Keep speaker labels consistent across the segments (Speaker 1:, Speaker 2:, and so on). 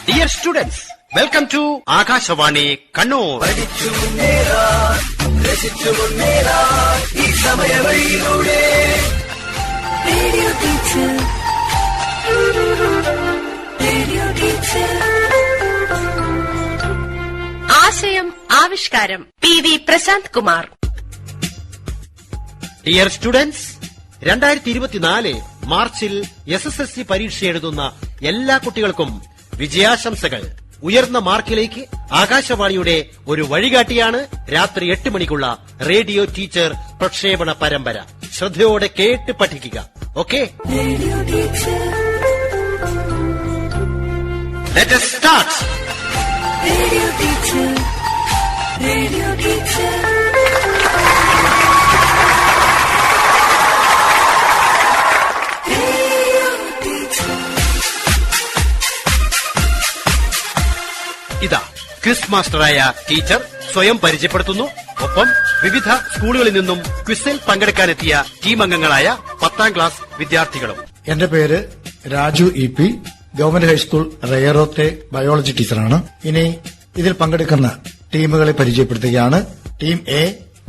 Speaker 1: Dear students, welcome to Akashvani Kannur.
Speaker 2: ആശയം ആവിഷ്കാരം PV Prashant Kumar.
Speaker 1: Dear students, 2024 മാർച്ചിൽ SSLC പരീക്ഷ എഴുതുന്ന എല്ലാ കുട്ടികൾക്കും വിജയാശംസകൾ. ഉയർന്ന മാർക്കിലേക്ക് ആകാശവാണിയുടെ ഒരു വഴികാട്ടിയാണ് രാത്രി 8 മണിക്കുള്ള റേഡിയോ ടീച്ചർ പ്രക്ഷേപണ പരമ്പര. ശ്രദ്ധയോടെ കേട്ട് പഠിക്കുക. Okay, let us start.
Speaker 3: Radio teacher, radio teacher.
Speaker 1: ഇതാ ക്വിസ് മാസ്റ്ററായ ടീച്ചർ സ്വയം പരിചയപ്പെടുത്തുന്നു. ഒപ്പം വിവിധ സ്കൂളുകളിൽ നിന്നും ക്വിസിൽ പങ്കെടുക്കാനെത്തിയ ടീം അംഗങ്ങളായ 10ാം ക്ലാസ് വിദ്യാർത്ഥികളും.
Speaker 4: എന്റെ പേര് രാജു EP, ഗവൺമെന്റ് ഹൈസ്കൂൾ റയറോത്തെ ബയോളജി ടീച്ചറാണ്. ഇനി ഇതിൽ പങ്കെടുക്കുന്ന ടീമുകളെ പരിചയപ്പെടുത്തുകയാണ്. Team A.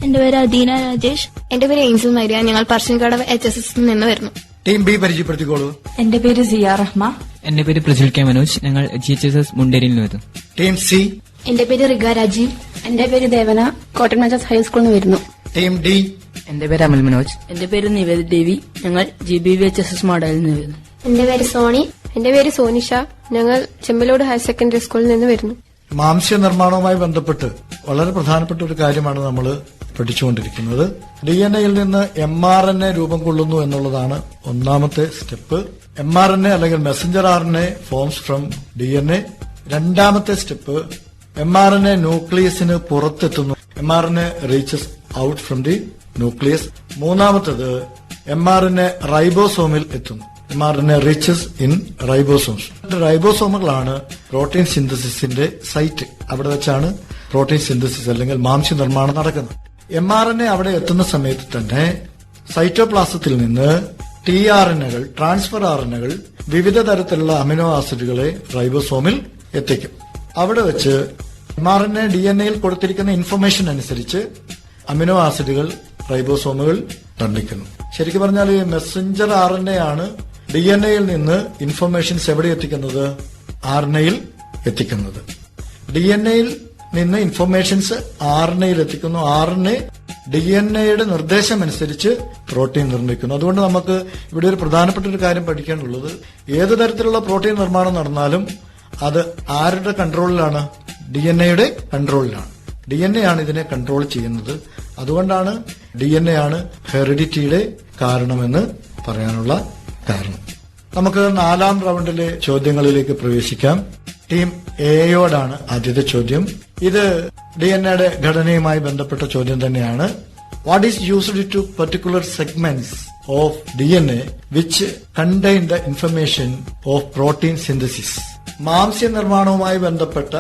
Speaker 5: എന്റെ പേര് അദീന രാജേഷ്. എന്റെ പേര് ഏഞ്ചൽ മരിയ. ഞങ്ങൾ പറശ്ശിനിക്കടവ് HSS നിന്ന് വരുന്നു.
Speaker 4: ടീം ബി പരിചയപ്പെടുത്തിക്കോളൂ.
Speaker 6: എന്റെ പേര് സിയ റഹ്മ. എന്റെ പേര് പ്രജുൽ കെ മനോജ്. ഞങ്ങൾ GHSS മുണ്ടേരിയിൽ നിന്ന് വരുന്നു.
Speaker 4: Team C.
Speaker 5: എന്റെ പേര് റിഗ രാജീവ്. എന്റെ പേര് ദേവന. കോട്ടൺ മാച്ചസ് ഹൈസ്കൂളിൽ നിന്ന് വരുന്നു.
Speaker 4: Team D.
Speaker 6: എന്റെ പേര് അമൽ മനോജ്.
Speaker 7: എന്റെ പേര് നിവേദ ദേവി. ഞങ്ങൾ GBV HSS മോഡലിൽ നിന്ന് വരുന്നു.
Speaker 5: എന്റെ പേര് സോണി. എന്റെ പേര് സോനിഷ. ഞങ്ങൾ ചെമ്മലോട് ഹയർ സെക്കൻഡറി സ്കൂളിൽ നിന്ന് വരുന്നു.
Speaker 4: മാംസ്യ നിർമ്മാണവുമായി ബന്ധപ്പെട്ട് വളരെ പ്രധാനപ്പെട്ട ഒരു കാര്യമാണ് നമ്മൾ പഠിച്ചുകൊണ്ടിരിക്കുന്നത്. DNA-യിൽ നിന്ന് mRNA രൂപം കൊള്ളുന്നു എന്നുള്ളതാണ് ഒന്നാമത്തെ സ്റ്റെപ്പ്. mRNA അല്ലെങ്കിൽ messenger RNA forms from DNA. രണ്ടാമത്തെ സ്റ്റെപ്പ് mRNA ന്യൂക്ലിയസിന് പുറത്തെത്തുന്നു. mRNA reaches out from the nucleus. മൂന്നാമത്തത് mRNA റൈബോസോമിൽ എത്തുന്നു. mRNA reaches in ribosomes. റൈബോസോമുകളാണ് പ്രോട്ടീൻ സിന്തസിസിന്റെ സൈറ്റ്. അവിടെ വെച്ചാണ് പ്രോട്ടീൻ സിന്തസിസ് അല്ലെങ്കിൽ മാംസ്യ നിർമ്മാണം നടക്കുന്നത്. mRNA അവിടെ എത്തുന്ന സമയത്ത് തന്നെ സൈറ്റോപ്ലാസത്തിൽ നിന്ന് tRNA-കൾ, ട്രാൻസ്ഫർ RNA-കൾ, വിവിധ തരത്തിലുള്ള അമിനോ ആസിഡുകളെ റൈബോസോമിൽ എത്തിക്കും. അവിടെ വെച്ച് mRNA DNA-യിൽ കൊടുത്തിരിക്കുന്ന ഇൻഫർമേഷൻ അനുസരിച്ച് അമിനോ ആസിഡുകൾ റൈബോസോമുകൾ നിർമ്മിക്കുന്നു. ശരിക്കും പറഞ്ഞാൽ ഈ മെസ്സഞ്ചർ RNA ആണ് DNA-യിൽ നിന്ന് ഇൻഫർമേഷൻസ് എവിടെ എത്തിക്കുന്നത്? RNA-യിൽ എത്തിക്കുന്നത്. DNA-യിൽ നിന്ന് ഇൻഫർമേഷൻസ് RNA-യിൽ എത്തിക്കുന്നു. RNA DNA-യുടെ നിർദ്ദേശമനുസരിച്ച് പ്രോട്ടീൻ നിർമ്മിക്കുന്നു. അതുകൊണ്ട് നമുക്ക് ഇവിടെ ഒരു പ്രധാനപ്പെട്ട ഒരു കാര്യം പഠിക്കാനുള്ളത്, ഏത് തരത്തിലുള്ള പ്രോട്ടീൻ നിർമ്മാണം നടന്നാലും അത് ആരുടെ കൺട്രോളിലാണ്? DNA-യുടെ കൺട്രോളിലാണ്. DNA ആണ് ഇതിനെ കൺട്രോൾ ചെയ്യുന്നത്. അതുകൊണ്ടാണ് DNA ആണ് ഹെറിഡിറ്റിയുടെ കാരണമെന്ന് പറയാനുള്ള കാരണം. നമുക്ക് 4ാം റൗണ്ടിലെ ചോദ്യങ്ങളിലേക്ക് പ്രവേശിക്കാം. ടീം എയോടാണ് ആദ്യത്തെ ചോദ്യം. ഇത് DNA-യുടെ ഘടനയുമായി ബന്ധപ്പെട്ട ചോദ്യം തന്നെയാണ്. What is used to particular segments of DNA which contain the information of protein synthesis? മാംസ്യ നിർമ്മാണവുമായി ബന്ധപ്പെട്ട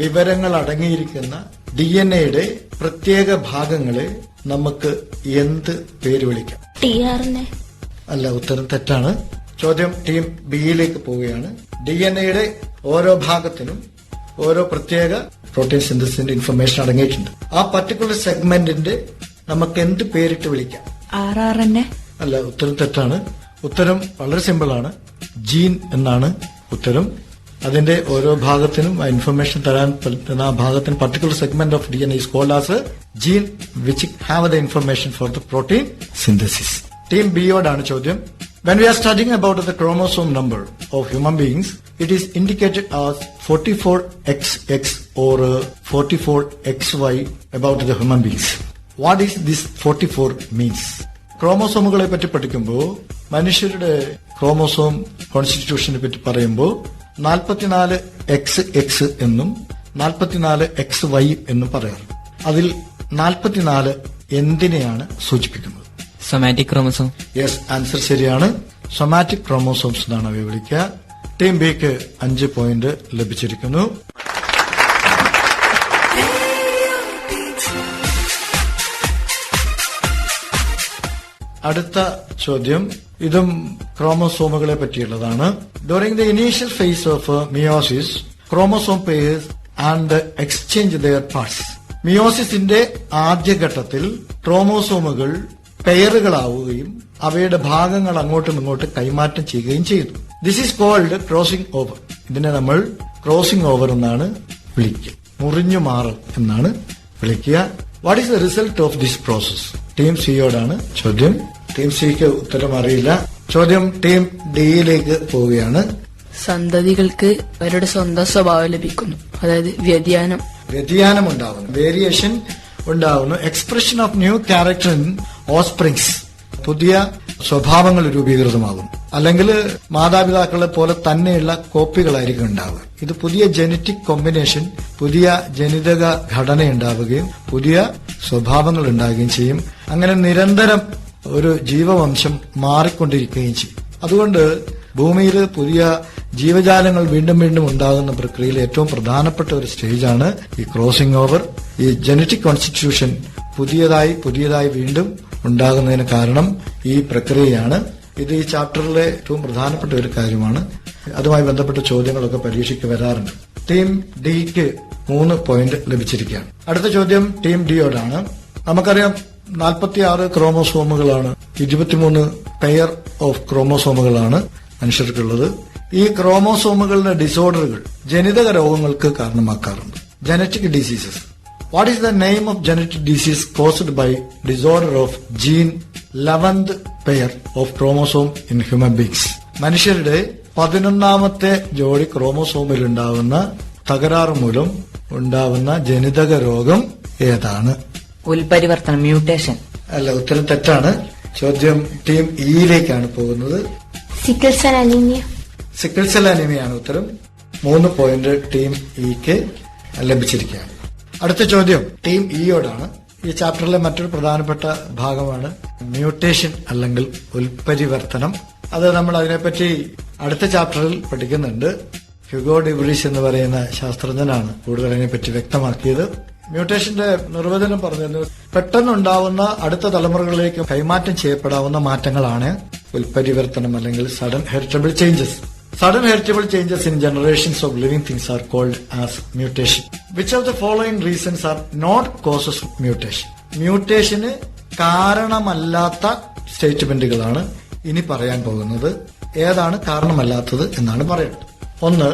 Speaker 4: വിവരങ്ങൾ അടങ്ങിയിരിക്കുന്ന DNA-യുടെ പ്രത്യേക ഭാഗങ്ങളെ നമുക്ക് എന്ത് പേര് വിളിക്കാം?
Speaker 5: tRNA.
Speaker 4: അല്ല, ഉത്തരം തെറ്റാണ്. ചോദ്യം ടീം ബിയിലേക്ക് പോവുകയാണ്. DNA-യുടെ ഓരോ ഭാഗത്തിനും ഓരോ പ്രത്യേക പ്രോട്ടീൻ സിന്തസിന്റെ ഇൻഫർമേഷൻ അടങ്ങിയിട്ടുണ്ട്. ആ പർട്ടിക്കുലർ സെഗ്മെന്റിന്റെ നമുക്ക് എന്ത് പേരിട്ട് വിളിക്കാം?
Speaker 6: RRNA.
Speaker 4: അല്ല, ഉത്തരം തെറ്റാണ്. ഉത്തരം വളരെ സിമ്പിൾ ആണ്. ജീൻ എന്നാണ് ഉത്തരം. അതിന്റെ ഓരോ ഭാഗത്തിനും ആ ഇൻഫർമേഷൻ തരാൻ പറ്റുന്ന ആ ഭാഗത്തിന് particular segment of DNA is called as a gene which have the information for the protein synthesis. Team ബിയോടാണ് ചോദ്യം. When we are studying about the chromosome number of human beings, it is indicated as 44XX or 44XY about the human beings. What is this 44 means? ക്രോമോസോമുകളെ പറ്റി പഠിക്കുമ്പോൾ മനുഷ്യരുടെ chromosome കോൺസ്റ്റിറ്റ്യൂഷനെ പറ്റി പറയുമ്പോൾ 44XX എന്നും 44XY എന്നും പറയാറുണ്ട്. അതിൽ 44 എന്തിനെയാണ് സൂചിപ്പിക്കുന്നത്?
Speaker 6: Somatic chromosome.
Speaker 4: യെസ്, ആൻസർ ശരിയാണ്. സൊമാറ്റിക് ക്രോമോസോംസ് എന്നാണ് അവയെ വിളിക്കുക. ടീം ബിക്ക് 5 പോയിന്റ് ലഭിച്ചിരിക്കുന്നു. അടുത്ത ചോദ്യം ഇതും ക്രോമോസോമുകളെ പറ്റിയുള്ളതാണ്. During the initial phase of meiosis, chromosome pairs and exchange their parts. മിയോസിസിന്റെ ആദ്യഘട്ടത്തിൽ ക്രോമോസോമുകൾ പെയറുകളാവുകയും അവയുടെ ഭാഗങ്ങൾ അങ്ങോട്ടും ഇങ്ങോട്ടും കൈമാറ്റം ചെയ്യുകയും ചെയ്യുന്നു. This is called crossing over. ഇതിനെ നമ്മൾ ക്രോസിംഗ് ഓവർ എന്നാണ് വിളിക്കുക. മുറിഞ്ഞു മാറൽ എന്നാണ് വിളിക്കുക. What is the result of this process? Team സിയോടാണ് ചോദ്യം. ടീം സിക്ക് ഉത്തരം അറിയില്ല. ചോദ്യം ടീം ഡിയിലേക്ക് പോവുകയാണ്.
Speaker 7: സന്തതികൾക്ക് അവരുടെ സ്വന്തം സ്വഭാവം ലഭിക്കുന്നു, അതായത്
Speaker 4: വ്യതിയാനം ഉണ്ടാവുന്നു, വേരിയേഷൻ ഉണ്ടാവുന്നു. Expression of new character in offsprings. പുതിയ സ്വഭാവങ്ങൾ രൂപീകൃതമാകും. അല്ലെങ്കിൽ മാതാപിതാക്കളെ പോലെ തന്നെയുള്ള കോപ്പികളായിരിക്കും ഉണ്ടാവുക. ഇത് പുതിയ ജനറ്റിക് കോമ്പിനേഷൻ, പുതിയ ജനിതക ഘടന ഉണ്ടാവുകയും പുതിയ സ്വഭാവങ്ങൾ ഉണ്ടാവുകയും ചെയ്യും. അങ്ങനെ നിരന്തരം ഒരു ജീവവംശം മാറിക്കൊണ്ടിരിക്കുകയും ചെയ്യും. അതുകൊണ്ട് ഭൂമിയിൽ പുതിയ ജീവജാലങ്ങൾ വീണ്ടും വീണ്ടും ഉണ്ടാകുന്ന പ്രക്രിയയിൽ ഏറ്റവും പ്രധാനപ്പെട്ട ഒരു സ്റ്റേജാണ് ഈ ക്രോസിംഗ് ഓവർ. ഈ ജനറ്റിക് കോൺസ്റ്റിറ്റ്യൂഷൻ പുതിയതായി വീണ്ടും ഉണ്ടാകുന്നതിന് കാരണം ഈ പ്രക്രിയയാണ്. ഇത് ഈ ചാപ്റ്ററിലെ ഏറ്റവും പ്രധാനപ്പെട്ട ഒരു കാര്യമാണ്. അതുമായി ബന്ധപ്പെട്ട ചോദ്യങ്ങളൊക്കെ പരീക്ഷയ്ക്ക് വരാറുണ്ട്. ടീം ഡിക്ക് 3 പോയിന്റ് ലഭിച്ചിരിക്കുകയാണ്. അടുത്ത ചോദ്യം ടീം ഡിയോടാണ്. നമുക്കറിയാം 46 ക്രോമോസോമുകളാണ്, 23 പെയർ ഓഫ് ക്രോമോസോമുകളാണ് മനുഷ്യർക്കുള്ളത്. ഈ ക്രോമോസോമുകളുടെ ഡിസോർഡറുകൾ ജനിതക രോഗങ്ങൾക്ക് കാരണമാക്കാറുണ്ട്. Genetic diseases. What is the name of genetic disease caused by disorder of gene 11th pair of chromosome in human beings? മനുഷ്യരുടെ 11ാമത്തെ ജോഡി ക്രോമോസോമിൽ ഉണ്ടാവുന്ന തകരാറ് മൂലം ഉണ്ടാവുന്ന ജനിതക രോഗം ഏതാണ്?
Speaker 8: ഉൽപരിവർത്തനം, മ്യൂട്ടേഷൻ.
Speaker 4: അല്ല, ഉത്തരം തെറ്റാണ്. ചോദ്യം ടീം ഇയിലേക്കാണ് പോകുന്നത്.
Speaker 5: Sickle cell anaemia.
Speaker 4: Sickle cell അനീമിയാണ് ഉത്തരം. 3 പോയിന്റ് ടീം ഇക്ക് ലഭിച്ചിരിക്കുകയാണ്. അടുത്ത ചോദ്യം ടീം ഇയോടാണ്. ഈ ചാപ്റ്ററിലെ മറ്റൊരു പ്രധാനപ്പെട്ട ഭാഗമാണ് മ്യൂട്ടേഷൻ അല്ലെങ്കിൽ ഉൽപരിവർത്തനം. അത് നമ്മൾ അതിനെപ്പറ്റി അടുത്ത ചാപ്റ്ററിൽ പഠിക്കുന്നുണ്ട്. ഹ്യൂഗോ ഡിബ്രീസ് എന്ന് പറയുന്ന ശാസ്ത്രജ്ഞനാണ് കൂടുതൽ അതിനെപ്പറ്റി വ്യക്തമാക്കിയത്. മ്യൂട്ടേഷന്റെ നിർവചനം പറഞ്ഞിരുന്നത് പെട്ടെന്നുണ്ടാവുന്ന അടുത്ത തലമുറകളിലേക്ക് കൈമാറ്റം ചെയ്യപ്പെടാവുന്ന മാറ്റങ്ങളാണ് ഉൽപരിവർത്തനം അല്ലെങ്കിൽ sudden heritable changes. Sudden heritable changes in generations of living things are called as mutation. Which of the following reasons are not causes of mutation? മ്യൂട്ടേഷന് കാരണമല്ലാത്ത സ്റ്റേറ്റ്മെന്റുകളാണ് ഇനി പറയാൻ പോകുന്നത്. ഏതാണ് കാരണമല്ലാത്തത് എന്നാണ് പറയുന്നത്. 1.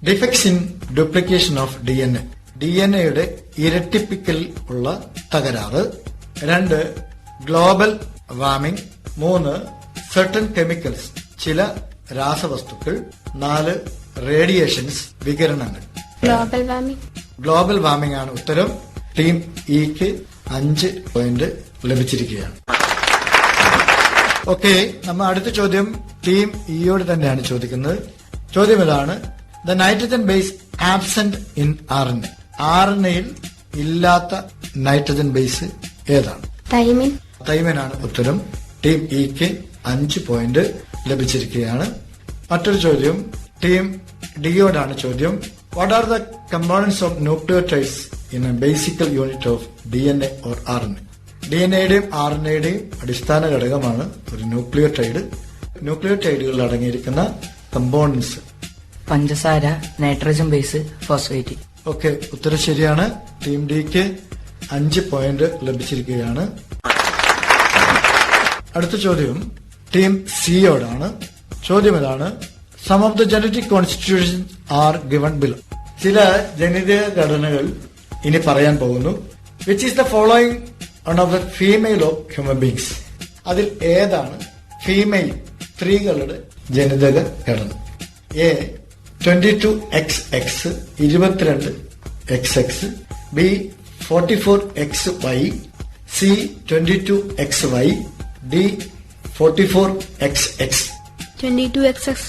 Speaker 4: Defects in duplication of DNA. DNA ഇരട്ടിപ്പിക്കൽ ഉള്ള തകരാറ്. 2. Global warming. 3. Certain chemicals, ചില രാസവസ്തുക്കൾ. 4. റേഡിയേഷൻസ്, വികിരണങ്ങൾ. ഗ്ലോബൽ വാർമിംഗ് ആണ് ഉത്തരം. ടീം ഇക്ക് 5 പോയിന്റ് ലഭിച്ചിരിക്കുകയാണ്. ഓക്കെ, നമ്മൾ അടുത്ത ചോദ്യം ടീം ഇയോട് തന്നെയാണ് ചോദിക്കുന്നത്. ചോദ്യം ഇതാണ്: the nitrogen base absent in RNA. RNAയിൽ ഇല്ലാത്ത നൈട്രജൻ ബേസ് ഏതാണ്? തൈമിനാണ് ഉത്തരം. ടീം ഇക്ക് 5 പോയിന്റ് ലഭിച്ചിരിക്കുകയാണ്. മറ്റൊരു ചോദ്യം ടീം ഡിയോടാണ് ചോദ്യം. What are the components of nucleotides in a basical unit of DNA or RNA? DNAയുടെയും RNAയുടെയും അടിസ്ഥാന ഘടകമാണ് ഒരു ന്യൂക്ലിയോടൈഡ്. ന്യൂക്ലിയോടൈഡുകളിൽ അടങ്ങിയിരിക്കുന്ന കമ്പോണന്റ്സ്:
Speaker 8: പഞ്ചസാര, നൈട്രജൻ ബേസ്, ഫോസ്ഫേറ്റ്.
Speaker 4: ഓക്കെ, ഉത്തരം ശരിയാണ്. ടീം ഡിക്ക് 5 പോയിന്റ് ലഭിച്ചിരിക്കുകയാണ്. അടുത്ത ചോദ്യം ടീം സിയോടാണ്. ചോദ്യം ഇതാണ്: some of the genetic constitution are given below. ചില ജനിതക ഘടനകൾ ഇനി പറയാൻ പോകുന്നു. Which is the following one of the female of human beings? അതിൽ ഏതാണ് ഫീമെയിൽ, സ്ത്രീകളുടെ ജനിതക ഘടന? A 22XX 22XX, B 44XY, C 22XY, D 44XX.
Speaker 5: 22XX.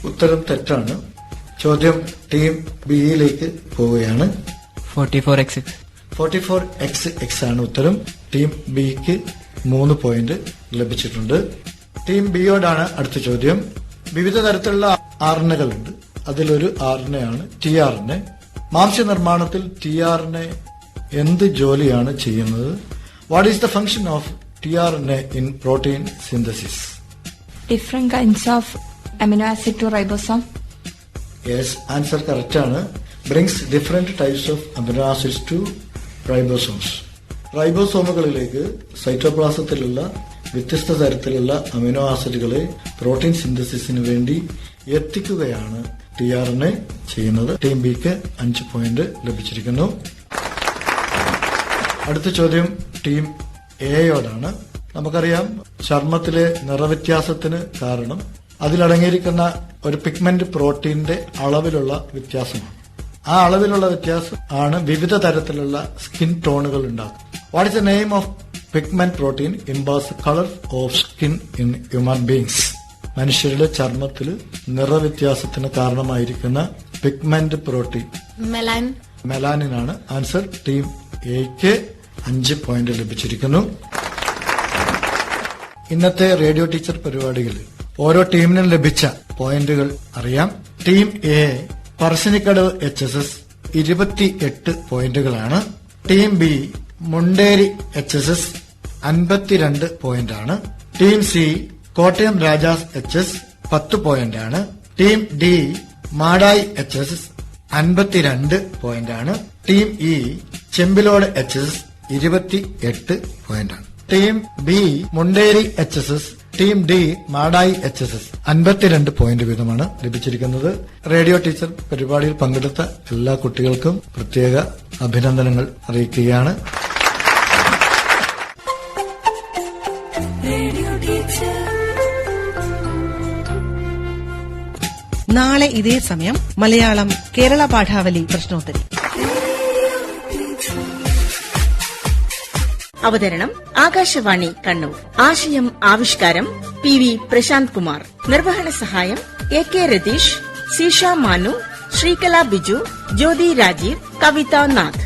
Speaker 4: ഉത്തരം തെറ്റാണ്. ചോദ്യം ടീം ബിയിലേക്ക് പോവുകയാണ്.
Speaker 6: 44XX.
Speaker 4: 44XX ആണ് ഉത്തരം. ടീം ബിക്ക് 3 പോയിന്റ് ലഭിച്ചിട്ടുണ്ട്. ടീം ബിയോടാണ് അടുത്ത ചോദ്യം. വിവിധ തരത്തിലുള്ള RNAകളുണ്ട്. അതിലൊരു RNA ആണ് tRNA. മാംസ്യ നിർമ്മാണത്തിൽ tRNA എന്ത് ജോലിയാണ് ചെയ്യുന്നത്? What is the function of tRNA in protein synthesis?
Speaker 9: Different kinds of amino acid to ribosome.
Speaker 4: Yes, answer correct ആണ്. Brings different types of amino acids to ribosomes. റൈബോസോമുകളിലേക്ക് സൈറ്റോപ്ലാസത്തിലുള്ള വ്യത്യസ്ത തരത്തിലുള്ള അമിനോ ആസിഡുകളെ പ്രോട്ടീൻ സിന്തസിസിന് വേണ്ടി എത്തിക്കുകയാണ് ടിആർഎൻഎ ചെയ്യുന്നത്. ടീം ബിക്ക് 5 point ലഭിച്ചിരിക്കുന്നു. അടുത്ത ചോദ്യം ടീം എയോടാണ്. നമുക്കറിയാം, ചർമ്മത്തിലെ നിറവ്യത്യാസത്തിന് കാരണം അതിലടങ്ങിയിരിക്കുന്ന ഒരു പിഗ്മെന്റ് പ്രോട്ടീന്റെ അളവിലുള്ള വ്യത്യാസമാണ്. ആ അളവിലുള്ള വ്യത്യാസം ആണ് വിവിധ തരത്തിലുള്ള സ്കിൻ ടോണുകൾ ഉണ്ടാക്കുന്നത്. What is the name of pigment protein imparts colour of skin in human beings? മനുഷ്യരുടെ ചർമ്മത്തിൽ നിറവ്യത്യാസത്തിന് കാരണമായിരിക്കുന്ന പിഗ്മെന്റ് പ്രോട്ടീൻ മെലാനിനാണ്. ആൻസർ ടീം എക്ക് 5 പോയിന്റ് ലഭിച്ചിരിക്കുന്നു. ഇന്നത്തെ റേഡിയോ ടീച്ചർ പരിപാടിയിൽ ഓരോ ടീമിനും ലഭിച്ച പോയിന്റുകൾ അറിയാം. ടീം എ പറശ്ശിനിക്കടവ് HSS 28 പോയിന്റുകളാണ്. ടീം ബി മുണ്ടേരി HSS 52 പോയിന്റാണ്. Team C Kottayam Rajas HS 10 പോയിന്റാണ്. ടീം ഡി മാടായി HSS 52 പോയിന്റാണ്. ടീം ഇ ചെമ്പിലോട് HSS 28 പോയിന്റാണ്. Team B Munderi HSS, team D Madayi HSS 52 point വീതമാണ് ലഭിച്ചിരിക്കുന്നത്. റേഡിയോ ടീച്ചർ പരിപാടിയിൽ പങ്കെടുത്ത എല്ലാ കുട്ടികൾക്കും പ്രത്യേക അഭിനന്ദനങ്ങൾ അറിയിക്കുകയാണ്.
Speaker 9: നാളെ ഇതേ സമയം മലയാളം കേരള പാഠാവലി പ്രശ്നോത്തരി.
Speaker 2: അവതരണം ആകാശവാണി കണ്ണൂർ. ആശയം ആവിഷ്കാരം PV പ്രശാന്ത് കുമാർ. നിർവഹണ സഹായം AK രതീഷ്, സീഷ മാനു, ശ്രീകല ബിജു, ജ്യോതി രാജീവ്, കവിത നാഥ്.